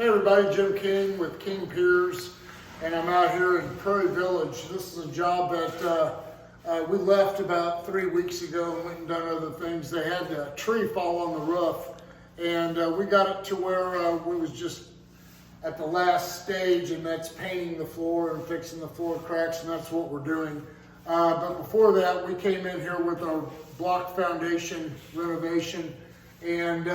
Hey everybody, Jim King with King Piers, and I'm out here in Prairie Village. This is a job that we left about 3 weeks ago and went and done other things. They had a tree fall on the roof, and we got it to where we was just at the last stage, and that's painting the floor and fixing the floor cracks, and that's what we're doing. But before that, we came in here with our block foundation renovation, and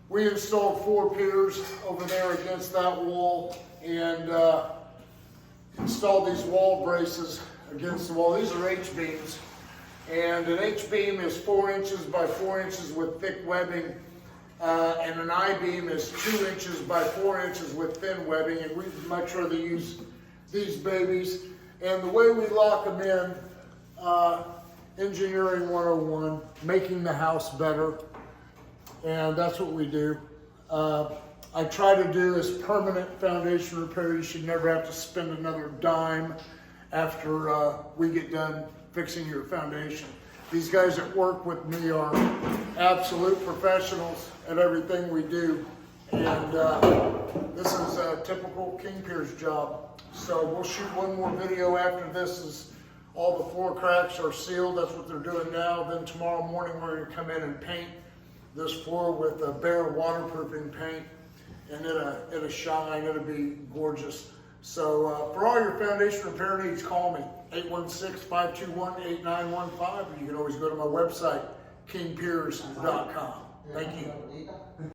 we installed 4 piers over there against that wall and installed these wall braces against the wall. These are H-beams, and an H-beam is 4 inches by 4 inches with thick webbing, and an I-beam is 2 inches by 4 inches with thin webbing, and we'd much rather use these babies. And the way we lock them in, engineering 101, making the house better. And that's what we do. I try to do is permanent foundation repair. You should never have to spend another dime after we get done fixing your foundation. These guys that work with me are absolute professionals at everything we do. And this is a typical King Piers job. So we'll shoot one more video after this is all the floor cracks are sealed. That's what they're doing now. Then tomorrow morning we're going to come in and paint this floor with a bare waterproofing paint, and it'll shine. It'll be gorgeous. So for all your foundation repair needs, call me 816-521-8915, and you can always go to my website, kingpiers.com. Thank you.